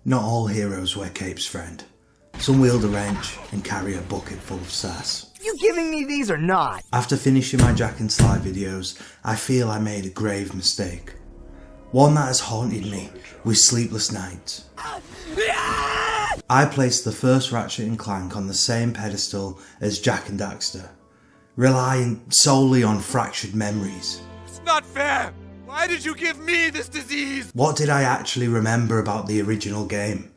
Not all heroes wear capes, friend. Some wield a wrench and carry a bucket full of sass. You giving me these or not? After finishing my Jack and Sly videos, I feel I made a grave mistake. One that has haunted me with sleepless nights. I placed the first Ratchet and Clank on the same pedestal as Jak and Daxter, relying solely on fractured memories. It's not fair! Why did you give me this disease? What did I actually remember about the original game?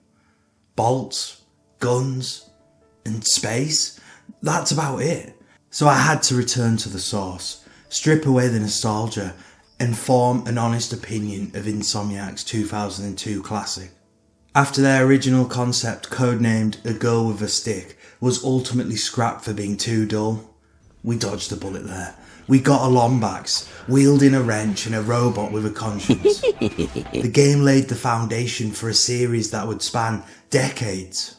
Bolts, guns, and space? That's about it. So I had to return to the source, strip away the nostalgia, and form an honest opinion of Insomniac's 2002 classic. After their original concept, codenamed A Girl with a Stick, was ultimately scrapped for being too dull, we dodged a bullet there. We got a Lombax, wielding a wrench and a robot with a conscience. The game laid the foundation for a series that would span decades.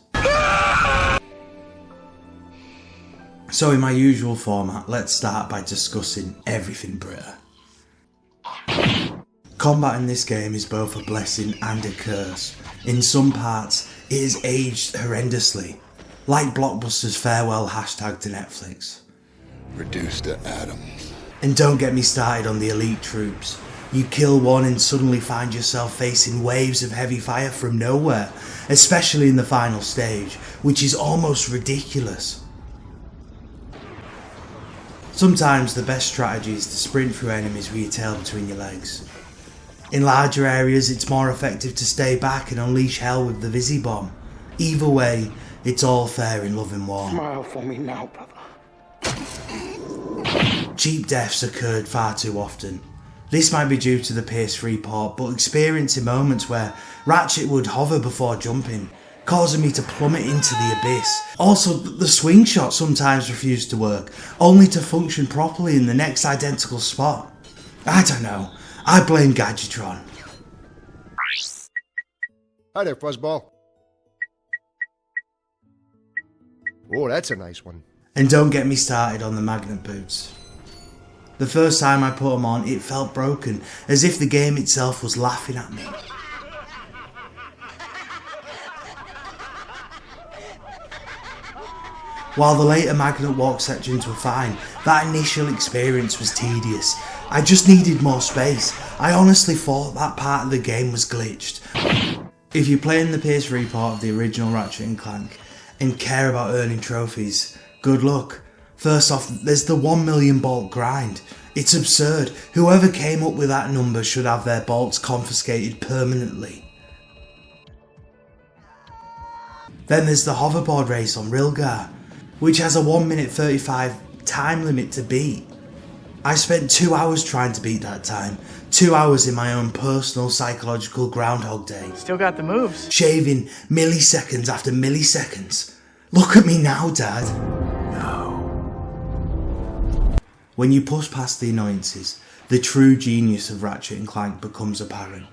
So in my usual format, let's start by discussing everything Britta. Combat in this game is both a blessing and a curse. In some parts, it is aged horrendously, like Blockbuster's farewell hashtag to Netflix. Reduced to atoms. And don't get me started on the elite troops. You kill one and suddenly find yourself facing waves of heavy fire from nowhere, especially in the final stage, which is almost ridiculous. Sometimes the best strategy is to sprint through enemies with your tail between your legs. In larger areas, it's more effective to stay back and unleash hell with the Visi-Bomb. Either way, it's all fair in love and war. Smile for me now, brother. Cheap deaths occurred far too often. This might be due to the PS3 port, but experiencing moments where Ratchet would hover before jumping, causing me to plummet into the abyss. Also, the swing shot sometimes refused to work, only to function properly in the next identical spot. I don't know, I blame Gadgetron. Hi there, Fuzzball. Oh, that's a nice one. And don't get me started on the magnet boots. The first time I put them on, it felt broken, as if the game itself was laughing at me. While the later magnet walk sections were fine, that initial experience was tedious. I just needed more space. I honestly thought that part of the game was glitched. If you're playing the PS3 part of the original Ratchet and Clank and care about earning trophies, good luck. First off, there's the 1 million bolt grind. It's absurd. Whoever came up with that number should have their bolts confiscated permanently. Then there's the hoverboard race on Rilgar, which has a 1 minute 35 time limit to beat. I spent 2 hours trying to beat that time. 2 hours in my own personal psychological Groundhog Day. Still got the moves. Shaving milliseconds after milliseconds. Look at me now, Dad. When you push past the annoyances, the true genius of Ratchet and Clank becomes apparent.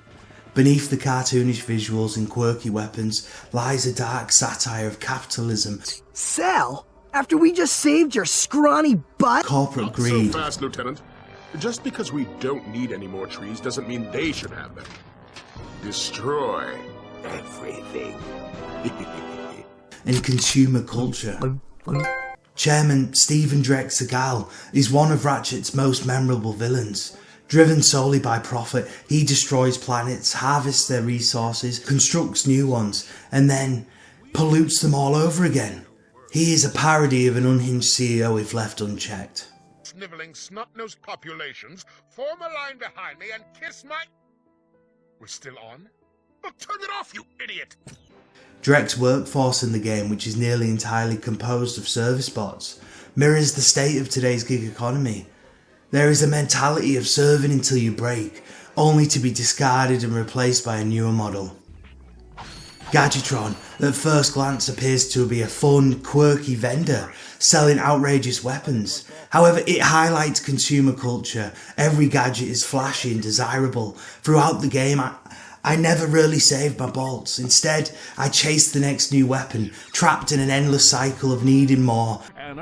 Beneath the cartoonish visuals and quirky weapons lies a dark satire of capitalism. Sell? After we just saved your scrawny butt? Corporate greed. So fast, Lieutenant. Just because we don't need any more trees doesn't mean they should have them. Destroy everything. And consumer culture. Chairman Stephen Drake Seagal is one of Ratchet's most memorable villains. Driven solely by profit, he destroys planets, harvests their resources, constructs new ones, and then pollutes them all over again. He is a parody of an unhinged CEO if left unchecked. Sniveling snot-nosed populations, form a line behind me and kiss my... We're still on? Well, turn it off, you idiot! Drake's workforce in the game, which is nearly entirely composed of service bots, mirrors the state of today's gig economy. There is a mentality of serving until you break, only to be discarded and replaced by a newer model. Gadgetron, at first glance, appears to be a fun, quirky vendor selling outrageous weapons. However, it highlights consumer culture. Every gadget is flashy and desirable. Throughout the game, I never really saved my bolts. Instead, I chased the next new weapon, trapped in an endless cycle of needing more. And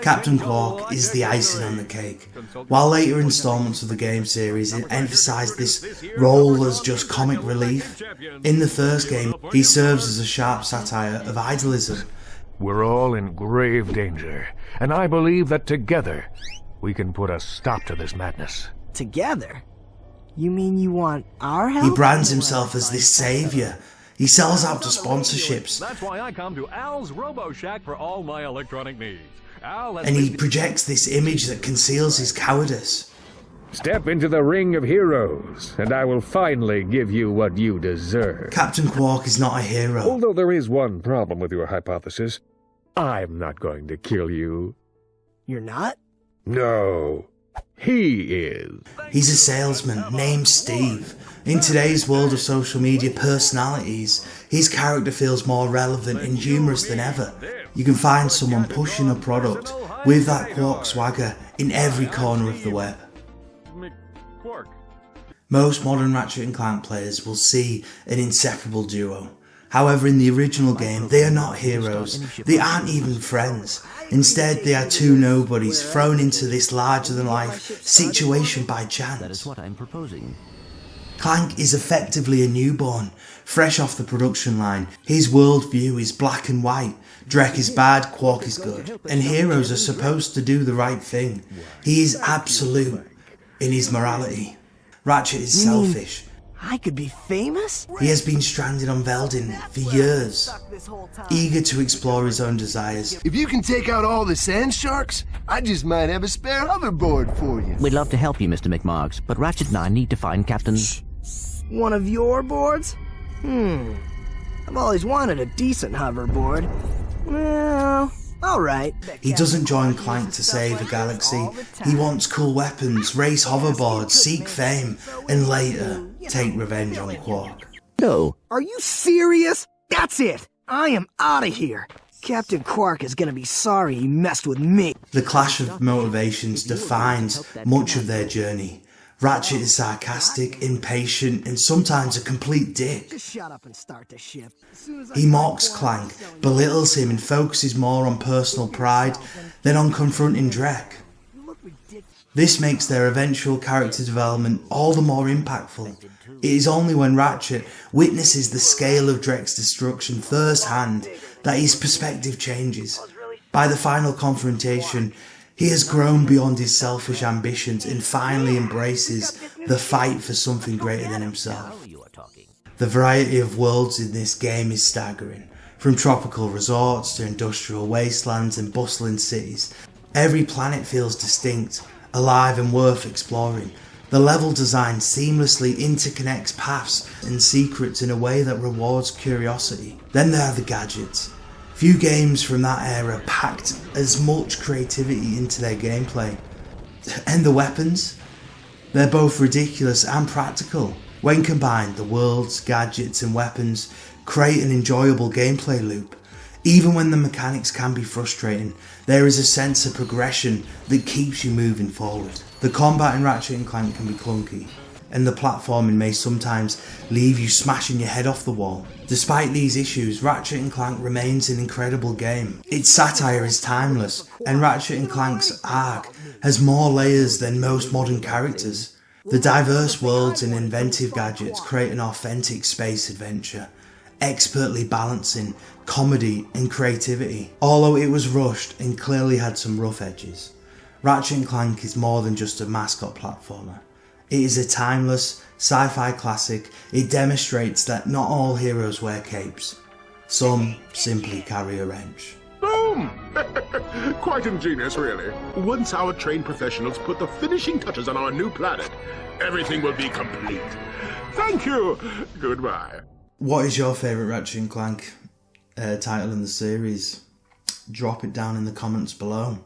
Captain Quark is the icing on the cake. While later installments of the game series emphasised this role as just comic relief, in the first game he serves as a sharp satire of idolism. We're all in grave danger, and I believe that together we can put a stop to this madness. Together? You mean you want our help? He brands himself as this saviour. He sells out to sponsorships. That's why I come to Al's Robo Shack for all my electronic needs. And he projects this image that conceals his cowardice. Step into the ring of heroes, and I will finally give you what you deserve. Captain Quark is not a hero. Although there is one problem with your hypothesis. I'm not going to kill you. You're not? No, he is. He's a salesman named Steve. In today's world of social media personalities, his character feels more relevant and humorous than ever. You can find someone pushing a product with that Quark swagger in every corner of the web. Most modern Ratchet and Clank players will see an inseparable duo. However, in the original game, they are not heroes. They aren't even friends. Instead, they are two nobodies thrown into this larger-than-life situation by chance. That is what I'm proposing. Clank is effectively a newborn, fresh off the production line. His worldview is black and white. Drek is bad, Quark is good. And heroes are supposed to do the right thing. He is absolute in his morality. Ratchet is selfish. I could be famous? He has been stranded on Veldin for years, eager to explore his own desires. If you can take out all the sand sharks, I just might have a spare hoverboard for you. We'd love to help you, Mr. McMarks, but Ratchet and I need to find Captain... One of your boards? I've always wanted a decent hoverboard. Well, alright. He doesn't join Clank to save a galaxy. He wants cool weapons, race hoverboards, seek fame, and later take revenge on Quark. No. Are you serious? That's it! I am out of here! Captain Quark is gonna be sorry he messed with me. The clash of motivations defines much of their journey. Ratchet is sarcastic, impatient, and sometimes a complete dick. Just shut up and start the ship. He mocks Clank, belittles him, and focuses more on personal pride than on confronting Drek. This makes their eventual character development all the more impactful. It is only when Ratchet witnesses the scale of Drek's destruction firsthand that his perspective changes. By the final confrontation, he has grown beyond his selfish ambitions and finally embraces the fight for something greater than himself. The variety of worlds in this game is staggering. From tropical resorts to industrial wastelands and bustling cities, every planet feels distinct, alive and worth exploring. The level design seamlessly interconnects paths and secrets in a way that rewards curiosity. Then there are the gadgets. Few games from that era packed as much creativity into their gameplay. And the weapons? They're both ridiculous and practical. When combined, the worlds, gadgets and weapons create an enjoyable gameplay loop. Even when the mechanics can be frustrating, there is a sense of progression that keeps you moving forward. The combat in Ratchet and Clank can be clunky, and the platforming may sometimes leave you smashing your head off the wall. Despite these issues, Ratchet and Clank remains an incredible game. Its satire is timeless, and Ratchet and Clank's arc has more layers than most modern characters. The diverse worlds and inventive gadgets create an authentic space adventure, expertly balancing comedy and creativity. Although it was rushed and clearly had some rough edges, Ratchet and Clank is more than just a mascot platformer. It is a timeless, sci-fi classic. It demonstrates that not all heroes wear capes. Some simply carry a wrench. Boom! Quite ingenious, really. Once our trained professionals put the finishing touches on our new planet, everything will be complete. Thank you. Goodbye. What is your favourite Ratchet and Clank title in the series? Drop it down in the comments below.